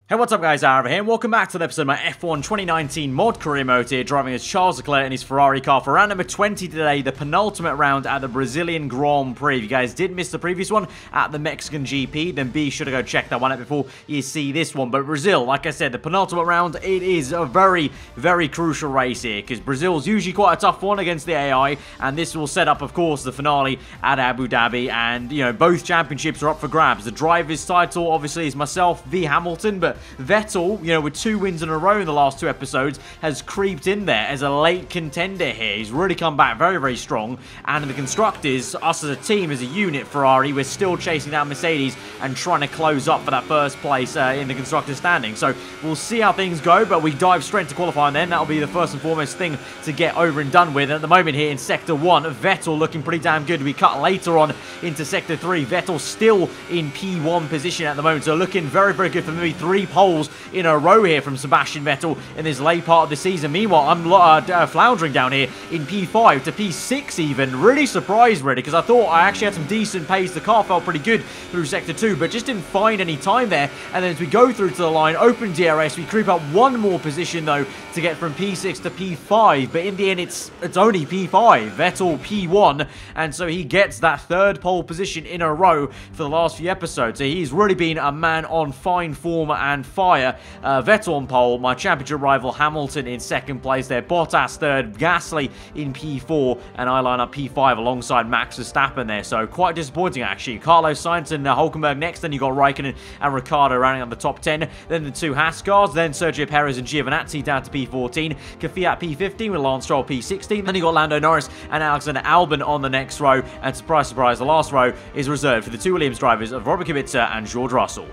Hey, what's up guys, aarava here, and welcome back to the episode of my F1 2019 mod career mode here, driving as Charles Leclerc in his Ferrari car for round number 20 today, the penultimate round at the Brazilian Grand Prix. If you guys did miss the previous one at the Mexican GP, then be sure to go check that one out before you see this one. But Brazil, like I said, the penultimate round, it is a very, very crucial race here, because Brazil's usually quite a tough one against the AI, and this will set up, of course, the finale at Abu Dhabi, and, you know, both championships are up for grabs. The driver's title, obviously, is myself v Hamilton, but Vettel, you know, with 2 wins in a row in the last 2 episodes, has creeped in there as a late contender here. He's really come back very, very strong. And in the constructors, us as a team, as a unit, Ferrari, we're still chasing down Mercedes and trying to close up for that first place in the constructors standing. So we'll see how things go, but we dive straight to qualifying then. That'll be the first and foremost thing to get over and done with. And at the moment here in Sector 1, Vettel looking pretty damn good. We cut later on into Sector 3. Vettel still in P1 position at the moment, so looking very, very good for me. 3 poles in a row here from Sebastian Vettel in this late part of the season. Meanwhile, I'm floundering down here in P5 to P6 even. Really surprised, really, because I thought I actually had some decent pace. The car felt pretty good through Sector 2, but just didn't find any time there. And then as we go through to the line, open DRS, we creep up 1 more position, though, to get from P6 to P5. But in the end, it's only P5. Vettel P1, and so he gets that 3rd pole position in a row for the last few episodes. So he's really been a man on fine form and fire. Vettel on pole, my championship rival Hamilton in 2nd place there, Bottas 3rd, Gasly in P4, and I line up P5 alongside Max Verstappen there. So quite disappointing actually. Carlos Sainz and Hulkenberg next, then you got Raikkonen and Ricciardo rounding up the top 10, then the 2 Haas cars, then Sergio Perez and Giovinazzi down to P14, Kvyat P15 with Lance Stroll P16, then you got Lando Norris and Alexander Albon on the next row, and surprise, surprise, the last row is reserved for the 2 Williams drivers of Robert Kubica and George Russell.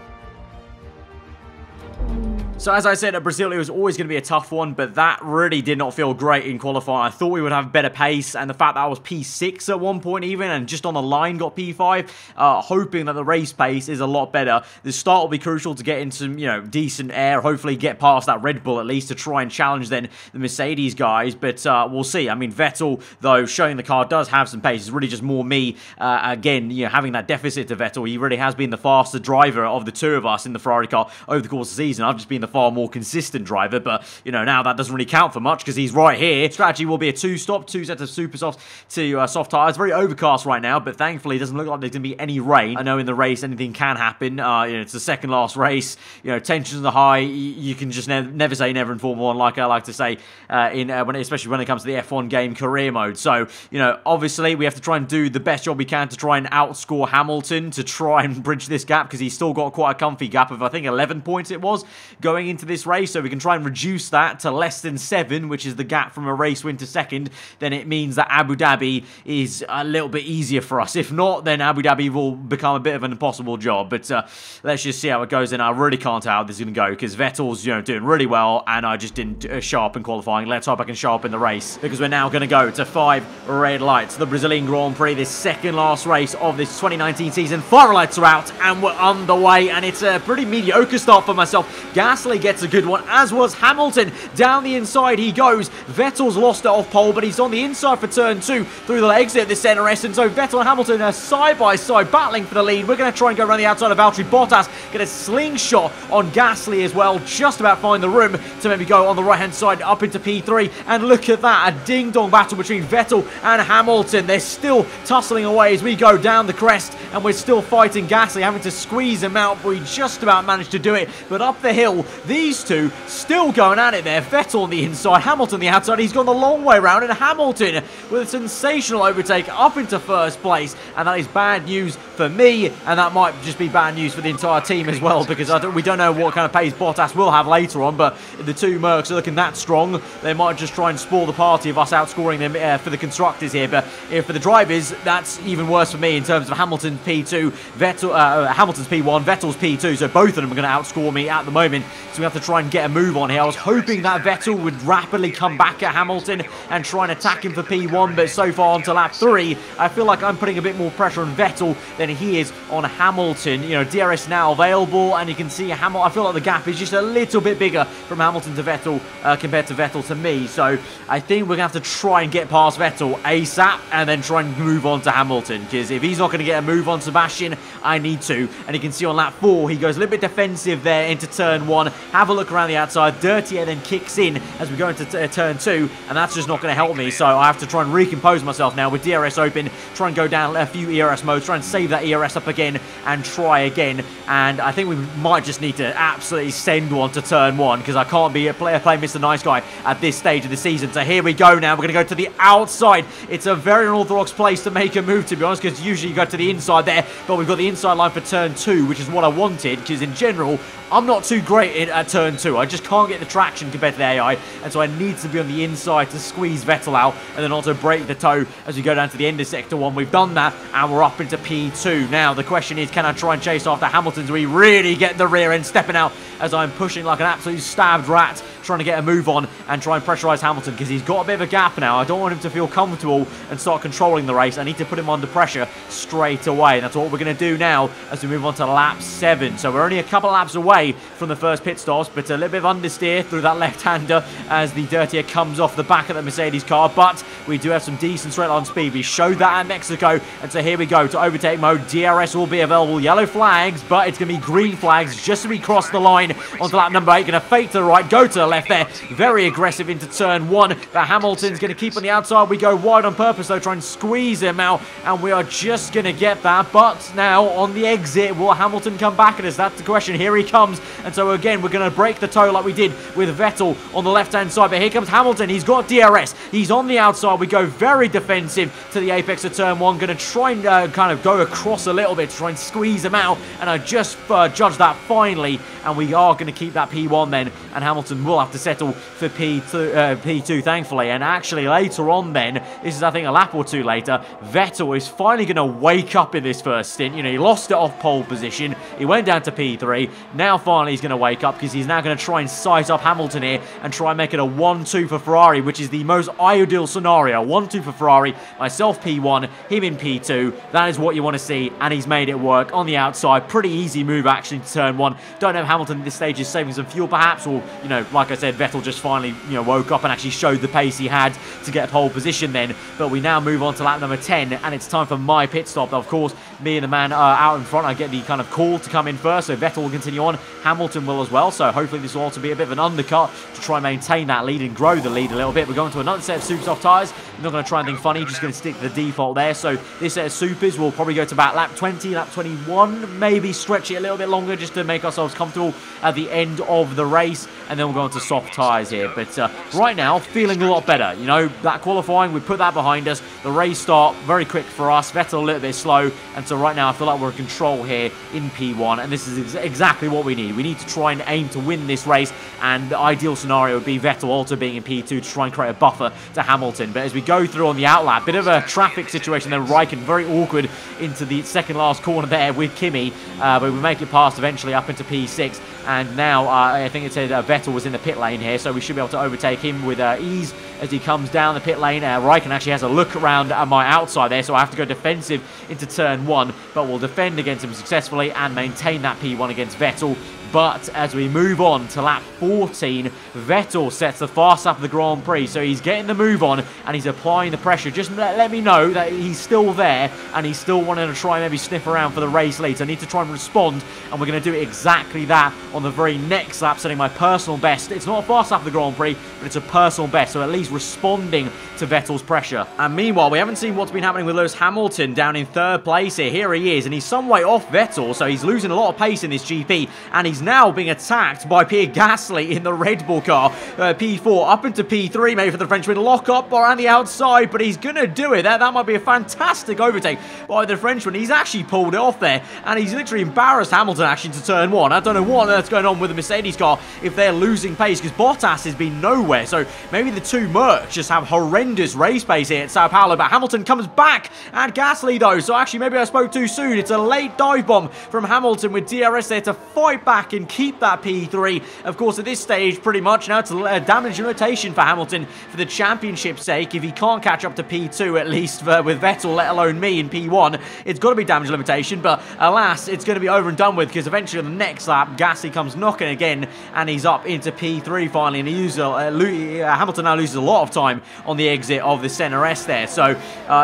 So as I said, at Brazil, it was always going to be a tough one, but that really did not feel great in qualifying. I thought we would have better pace, and the fact that I was P6 at one point even, and just on the line got P5, hoping that the race pace is a lot better. The start will be crucial to get into, you know, decent air, hopefully get past that Red Bull at least to try and challenge then the Mercedes guys, but we'll see. I mean, Vettel, though, showing the car does have some pace. It's really just more me, again, you know, having that deficit to Vettel. He really has been the faster driver of the 2 of us in the Ferrari car over the course of the season. I've just been the far more consistent driver, but you know, now that doesn't really count for much because he's right here. Strategy will be a 2-stop, 2 sets of super softs to soft tires. Very overcast right now, but thankfully it doesn't look like there's going to be any rain. I know in the race anything can happen. You know, it's the 2nd last race. You know, tensions are high. You can just never say never in Formula 1, like I like to say, especially when it comes to the F1 game career mode. So you know, obviously we have to try and do the best job we can to try and outscore Hamilton to try and bridge this gap, because he's still got quite a comfy gap of, I think, 11 points it was going into this race, so we can try and reduce that to less than 7, which is the gap from a race win to 2nd. Then it means that Abu Dhabi is a little bit easier for us. If not, then Abu Dhabi will become a bit of an impossible job. But let's just see how it goes, and I really can't tell how this is going to go, because Vettel's, you know, doing really well, and I just didn't show up in qualifying. Let's hope I can show up in the race, because we're now going to go to 5 red lights. The Brazilian Grand Prix, this 2nd last race of this 2019 season. 5 lights are out, and we're underway, and it's a pretty mediocre start for myself. Gasly gets a good one, as was Hamilton. Down the inside he goes. Vettel's lost it off pole, but he's on the inside for turn 2 through the exit of the centre S, and so Vettel and Hamilton are side by side battling for the lead. We're going to try and go around the outside of Valtteri Bottas, get a slingshot on Gasly as well, just about find the room to maybe go on the right hand side up into P3, and look at that, a ding-dong battle between Vettel and Hamilton. They're still tussling away as we go down the crest, and we're still fighting Gasly, having to squeeze him out, but we just about managed to do it. But up the hill, these two still going at it there. Vettel on the inside, Hamilton on the outside. He's gone the long way round, and Hamilton with a sensational overtake up into 1st place, and that is bad news for me, and that might just be bad news for the entire team as well, because we don't know what kind of pace Bottas will have later on, but the 2 Mercs are looking that strong. They might just try and spoil the party of us outscoring them for the constructors here, but for the drivers, that's even worse for me in terms of Hamilton's P2, Hamilton's P1, Vettel's P2, so both of them are going to outscore me at the moment. so we have to try and get a move on here. I was hoping that Vettel would rapidly come back at Hamilton and try and attack him for P1, but so far onto lap 3, I feel like I'm putting a bit more pressure on Vettel than he is on Hamilton. You know, DRS now available, and you can see I feel like the gap is just a little bit bigger from Hamilton to Vettel compared to Vettel to me, so I think we're going to have to try and get past Vettel ASAP and then try and move on to Hamilton, because if he's not going to get a move on Sebastian, I need to. And you can see on lap 4, he goes a little bit defensive there into turn 1. Have a look around the outside. Dirty Air then kicks in as we go into turn 2, and that's just not going to help me, so I have to try and recompose myself now with DRS open, try and go down a few ERS modes, try and save that ERS up again and try again. And I think we might just need to absolutely send one to turn 1, because I can't be play Mr. Nice Guy at this stage of the season. So here we go now. We're going to go to the outside. It's a very unorthodox place to make a move, to be honest, because usually you go to the inside there, but we've got the inside line for turn 2, which is what I wanted, because in general, I'm not too great at turn 2. I just can't get the traction compared to the AI, and so I need to be on the inside to squeeze Vettel out, and then also break the toe as we go down to the end of Sector 1. We've done that, and we're up into P2. Now, the question is, can I try and chase after Hamilton? Do we really get the rear end stepping out as I'm pushing like an absolute stabbed rat, trying to get a move on and try and pressurize Hamilton, because he's got a bit of a gap now. I don't want him to feel comfortable and start controlling the race. I need to put him under pressure straight away. And that's what we're going to do now as we move on to lap 7. So we're only a couple of laps away from the first pit stops, but a little bit of understeer through that left-hander as the Dirtier comes off the back of the Mercedes car. But we do have some decent straight line speed. We showed that at Mexico, and so here we go to overtake mode. DRS will be available. Yellow flags, but it's going to be green flags just as we cross the line onto lap number 8. Going to fake to the right, go to the left there. Very aggressive into turn 1, but Hamilton's going to keep on the outside. We go wide on purpose, though, try and squeeze him out, and we are just going to get that. But now on the exit, will Hamilton come back at us? That's the question. Here he comes, and so again, we're going to break the toe like we did with Vettel on the left-hand side. But here comes Hamilton. He's got DRS. He's on the outside. We go very defensive to the apex of turn 1. Going to try and kind of go across a little bit to try and squeeze him out, and I just judged that finally, and we are going to keep that P1 then, and Hamilton will have to settle for P2, thankfully. And actually later on then, this is I think a lap or two later, Vettel is finally going to wake up in this first stint. You know, he lost it off pole position, he went down to P3, now finally he's going to wake up, because he's now going to try and size up Hamilton here and try and make it a 1-2 for Ferrari, which is the most ideal scenario. 1-2 for Ferrari, myself P1, him in P2. That is what you want to see, and he's made it work on the outside. Pretty easy move actually to turn 1. Don't know if Hamilton at this stage is saving some fuel perhaps, or, you know, like I said, Vettel just finally, you know, woke up and actually showed the pace he had to get pole position then. But we now move on to lap number 10, and it's time for my pit stop. Of course, me and the man out in front, I get the kind of call to come in first, so Vettel will continue on, Hamilton will as well, so hopefully this will also be a bit of an undercut to try and maintain that lead and grow the lead a little bit. We're going to another set of super soft tyres. I'm not going to try anything funny, just going to stick to the default there. So this set of supers will probably go to about lap 20, lap 21, maybe stretch it a little bit longer just to make ourselves comfortable at the end of the race, and then we'll go on to soft tyres here. But right now, feeling a lot better. You know, that qualifying, we put that behind us. The race start very quick for us. Vettel a little bit slow, and so right now I feel like we're in control here in P1, and this is exactly what we need. We need to try and aim to win this race, and the ideal scenario would be Vettel also being in P2 to try and create a buffer to Hamilton. But as we go through on the outlap, bit of a traffic situation there. Raikkonen very awkward into the second last corner there with Kimi, but we make it past eventually up into P6, and now I think it said Vettel was in the pit lane here, so we should be able to overtake him with ease as he comes down the pit lane. Raikkonen actually has a look around at my outside there, so I have to go defensive into turn 1, but we'll defend against him successfully and maintain that P1 against Vettel. But as we move on to lap 14, Vettel sets the fast lap of the Grand Prix. So he's getting the move on and he's applying the pressure. Just let me know that he's still there and he's still wanting to try and maybe sniff around for the race lead. So I need to try and respond, and we're going to do exactly that on the very next lap, setting my personal best. It's not a fast lap of the Grand Prix, but it's a personal best. So at least responding to Vettel's pressure. And meanwhile, we haven't seen what's been happening with Lewis Hamilton down in third place here. Here he is, and he's some way off Vettel. So he's losing a lot of pace in this GP, and he's now being attacked by Pierre Gasly in the Red Bull car. P4 up into P3, maybe for the Frenchman. Lock up around the outside, but he's going to do it. That might be a fantastic overtake by the Frenchman. He's actually pulled it off there, and he's literally embarrassed Hamilton actually to turn 1. I don't know what that's going on with the Mercedes car if they're losing pace, because Bottas has been nowhere. So maybe the two Mercs just have horrendous race pace here at Sao Paulo, but Hamilton comes back at Gasly though. So actually maybe I spoke too soon. It's a late dive bomb from Hamilton with DRS there to fight back back and keep that P3. Of course, at this stage, pretty much now it's a damage limitation for Hamilton for the championship's sake. If he can't catch up to P2, at least with Vettel, let alone me in P1, it's got to be damage limitation. But alas, it's going to be over and done with, because eventually on the next lap, Gasly comes knocking again, and he's up into P3 finally, and Hamilton now loses a lot of time on the exit of the center S there. So,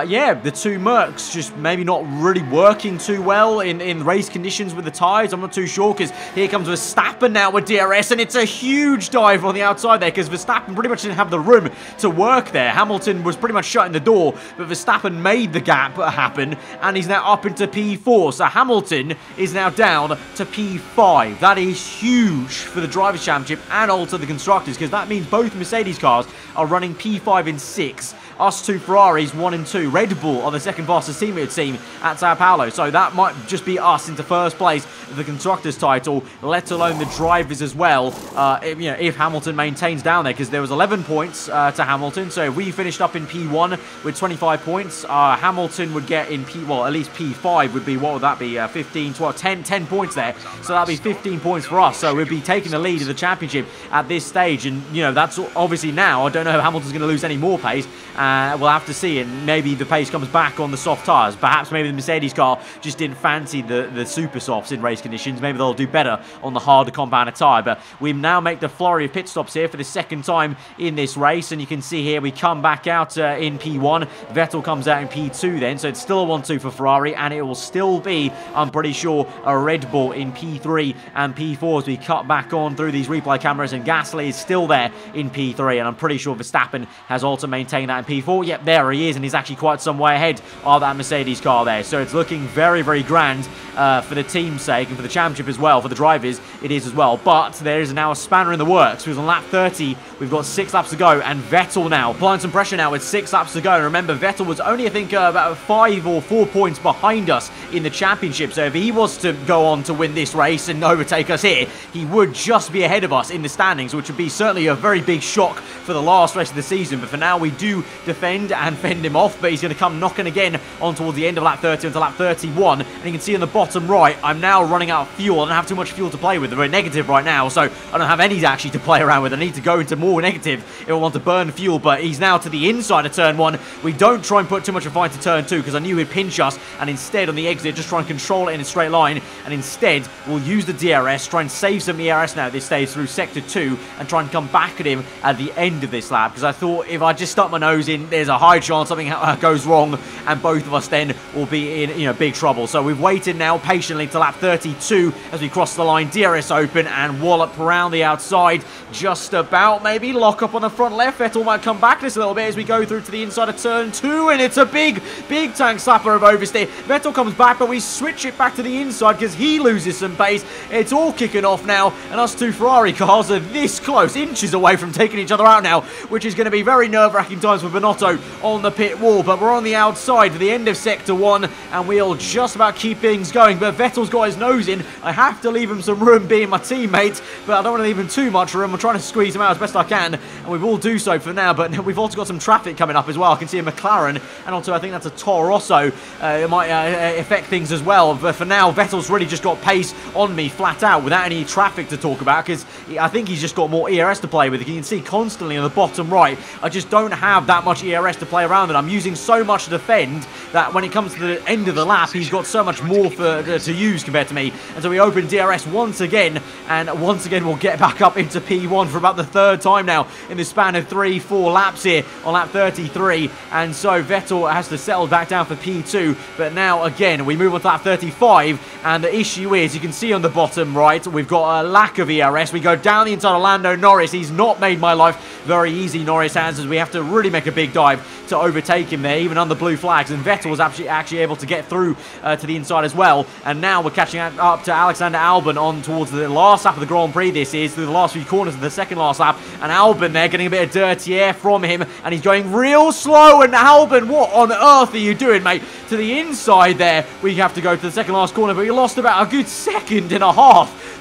yeah, the two Mercs just maybe not really working too well in race conditions with the tyres. I'm not too sure, because here comes Verstappen now with DRS, and it's a huge dive on the outside there, because Verstappen pretty much didn't have the room to work there. Hamilton was pretty much shutting the door, but Verstappen made the gap happen, and he's now up into P4. So Hamilton is now down to P5. That is huge for the Drivers' Championship and also the Constructors, because that means both Mercedes cars are running P5 and 6. Us two Ferraris, 1 and 2. Red Bull are the second fastest team, it would seem, at Sao Paulo. So that might just be us into first place of the Constructors' title, let alone the Drivers as well, if Hamilton maintains down there, because there was 11 points to Hamilton. So if we finished up in P1 with 25 points, Hamilton would get in at least P5 would be, what would that be, 15, 12, 10 points there. So that'd be 15 points for us. So we'd be taking the lead of the championship at this stage. And, that's obviously now. I don't know if Hamilton's going to lose any more pace. We'll have to see, and maybe the pace comes back on the soft tyres. Perhaps maybe the Mercedes car just didn't fancy the super softs in race conditions. Maybe they'll do better on the harder compounded tyre. But we now make the flurry of pit stops here for the second time in this race, and you can see here we come back out in P1. Vettel comes out in P2 then, so it's still a 1-2 for Ferrari, and it will still be, I'm pretty sure, a Red Bull in P3 and P4 as we cut back on through these replay cameras, and Gasly is still there in P3, and I'm pretty sure Verstappen has also maintained that in P4. Yep, there he is, and he's actually quite some way ahead of that Mercedes car there. So it's looking very, very grand for the team's sake and for the championship as well. For the drivers, it is as well. But there is now a spanner in the works, because on lap 30, we've got 6 laps to go, and Vettel now applying some pressure now with 6 laps to go. And remember, Vettel was only, I think, about 5 or 4 points behind us in the championship. So if he was to go on to win this race and overtake us here, he would just be ahead of us in the standings, which would be certainly a very big shock for the last race of the season. But for now, we do defend and fend him off, but he's going to come knocking again on towards the end of lap 30 until lap 31. And you can see on the bottom right, I'm now running out of fuel. I don't have too much fuel to play with. We're negative right now, so I don't have any actually to play around with. I need to go into more negative if I want to burn fuel. But he's now to the inside of turn 1. We don't try and put too much of a fight to turn 2, because I knew he'd pinch us, and instead on the exit just try and control it in a straight line. And instead we'll use the DRS, try and save some ERS now at this stage through sector 2, and try and come back at him at the end of this lap, because I thought if I just stuck my nose in, there's a high chance something goes wrong, and both of us then will be in big trouble. So we've waited now patiently to lap 32 as we cross the line, DRS open, and wallop around the outside, just about maybe lock up on the front left. Vettel might come back this a little bit as we go through to the inside of turn 2, and it's a big tank slapper of oversteer. Vettel comes back, but we switch it back to the inside because he loses some pace. It's all kicking off now, and us two Ferrari cars are this close, inches away from taking each other out now, which is going to be very nerve-wracking times for Binotto on the pit wall. But we're on the outside for the end of sector 1, and we'll just about keep things going. But Vettel's got his nose in. I have to leave him some room being my teammate, but I don't want to leave him too much room. I'm trying to squeeze him out as best I can, and we will do so for now. But we've also got some traffic coming up as well. I can see a McLaren, and also I think that's a Toro Rosso. It might affect things as well. But for now, Vettel's really just got pace on me flat out without any traffic to talk about, because I think he's just got more ERS to play with. You can see constantly on the bottom right, I just don't have that much ERS to play around, and I'm using so much to defend that when it comes to the end of the lap, he's got so much more to use compared to me. And so we open DRS once again, and once again we'll get back up into P1 for about the 3rd time now in the span of 3-4 laps here on lap 33. And so Vettel has to settle back down for P2, but now again we move on to lap 35, and the issue is, you can see on the bottom right, we've got a lack of ERS. We go down the inside of Lando Norris. He's not made my life very easy, Norris has, as we have to really make a big dive to overtake him there, even under blue flags. And Vettel was actually able to get through to the inside as well. And now we're catching up to Alexander Albon on towards the last lap of the Grand Prix. This is through the last few corners of the second last lap, and Albon there getting a bit of dirty air from him, and he's going real slow. And Albon, what on earth are you doing, mate? To the inside there, we have to go to the second last corner, but we lost about a good 1.5 seconds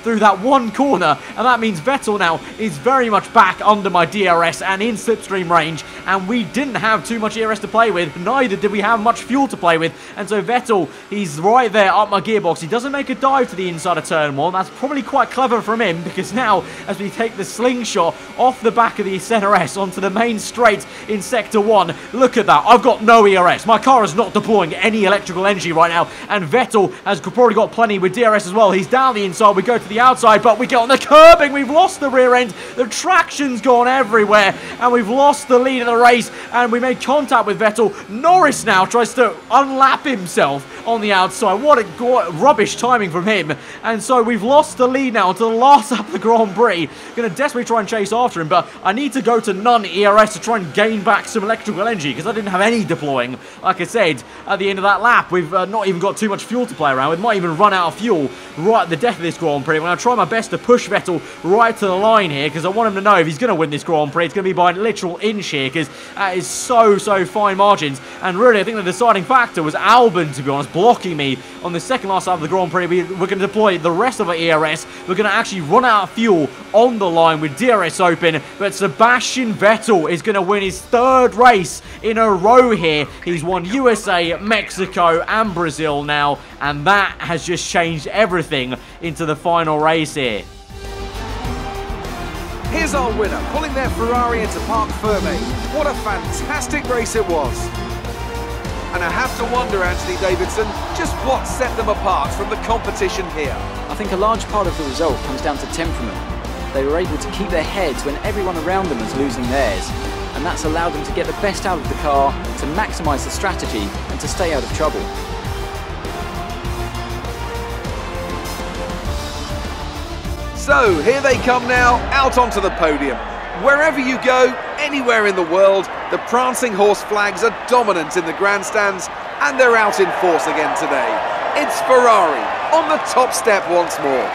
through that one corner, and that means Vettel now is very much back under my DRS and in slipstream range, and we didn't have too much ERS to play with, neither did we have much fuel to play with, and so Vettel, he's right there up my gearbox. He doesn't make a dive to the inside of turn 1. That's probably quite clever from him, because now, as we take the slingshot off the back of the center S onto the main straight in sector 1, look at that. I've got no ERS. My car is not deploying any electrical energy right now, and Vettel has probably got plenty with DRS as well. He's down the inside, we go to the outside, but we get on the curbing. We've lost the rear end. The traction's gone everywhere, and we've lost the lead of the race, and we made contact with Vettel. Norris now tries to unlap himself on the outside. What a rubbish timing from him, and so we've lost the lead now to the last lap of the Grand Prix. Going to desperately try and chase after him, but I need to go to none ERS to try and gain back some electrical energy, because I didn't have any deploying. Like I said, at the end of that lap, we've not even got too much fuel to play around with. Might even run out of fuel right at the death of this Grand Prix. I'm going to try my best to push Vettel right to the line here, because I want him to know if he's going to win this Grand Prix, it's going to be by a literal inch here, because that is so fine margins. And really, I think the deciding factor was Albon, to be honest, blocking me on the second last lap of the Grand Prix. We're going to deploy the rest of our ERS. We're going to actually run out of fuel on the line with DRS open, but Sebastian Vettel is going to win his 3rd race in a row here. He's won USA, Mexico, and Brazil now, and that has just changed everything into the final race here. Here's our winner, pulling their Ferrari into Parc Fermé. What a fantastic race it was. And I have to wonder, Anthony Davidson, just what set them apart from the competition here. I think a large part of the result comes down to temperament. They were able to keep their heads when everyone around them was losing theirs, and that's allowed them to get the best out of the car, to maximise the strategy, and to stay out of trouble. So, here they come now, out onto the podium. Wherever you go, anywhere in the world, the prancing horse flags are dominant in the grandstands, and they're out in force again today. It's Ferrari on the top step once more.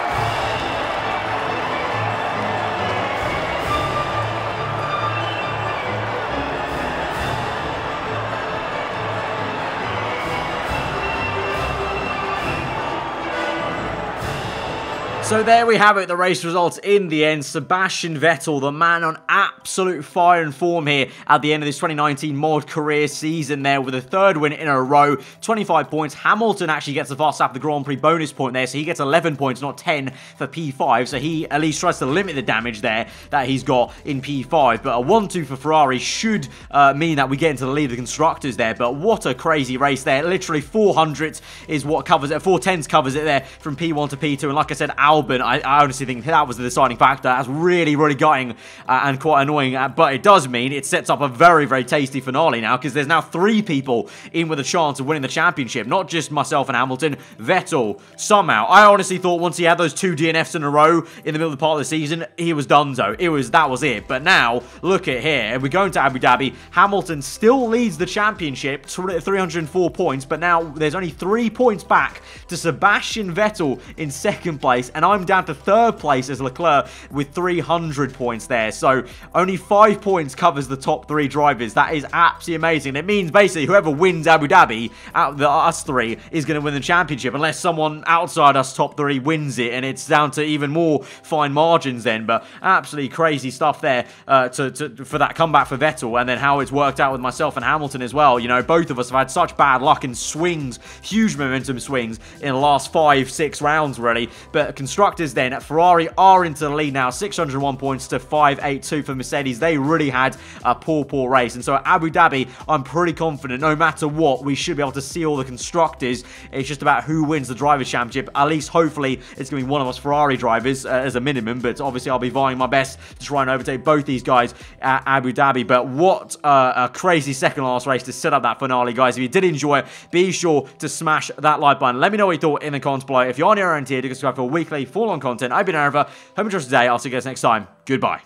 So there we have it, the race results in the end. Sebastian Vettel, the man on absolute fire and form here at the end of this 2019 mod career season there, with a 3rd win in a row, 25 points. Hamilton actually gets the fast lap of the Grand Prix bonus point there, so he gets 11 points, not 10 for P5, so he at least tries to limit the damage there that he's got in P5. But a 1-2 for Ferrari should mean that we get into the lead of the constructors there, but what a crazy race there. Literally 400 is what covers it, 410s covers it there from P1 to P2, and like I said, Albon, I honestly think that was the deciding factor. That's really gutting and quite annoying, but it does mean it sets up a very tasty finale now, because there's now 3 people in with a chance of winning the championship, not just myself and Hamilton. Vettel, somehow, I honestly thought once he had those 2 DNFs in a row in the middle of the part of the season, he was donezo. That was it. But now, look at here, and we're going to Abu Dhabi. Hamilton still leads the championship, 304 points, but now there's only 3 points back to Sebastian Vettel in 2nd place, and I'm down to 3rd place as Leclerc with 300 points there. So only 5 points covers the top 3 drivers. That is absolutely amazing. It means basically whoever wins Abu Dhabi out of us 3 is going to win the championship, unless someone outside us top 3 wins it, and it's down to even more fine margins then. But absolutely crazy stuff there for that comeback for Vettel, and then how it's worked out with myself and Hamilton as well. You know, both of us have had such bad luck in swings, huge momentum swings in the last 5-6 rounds really. But constructors then, Ferrari are into the lead now, 601 points to 582 for Mercedes. They really had a poor race, and so at Abu Dhabi, I'm pretty confident no matter what, we should be able to see all the constructors. It's just about who wins the Drivers' Championship. At least, hopefully, it's going to be one of us Ferrari drivers as a minimum, but obviously I'll be vying my best to try and overtake both these guys at Abu Dhabi. But what a crazy second last race to set up that finale, guys. If you did enjoy it, be sure to smash that like button. Let me know what you thought in the comments below. If you're new around here, do subscribe for weekly full-on content. I've been aarava. Hope you enjoyed today. I'll see you guys next time. Goodbye.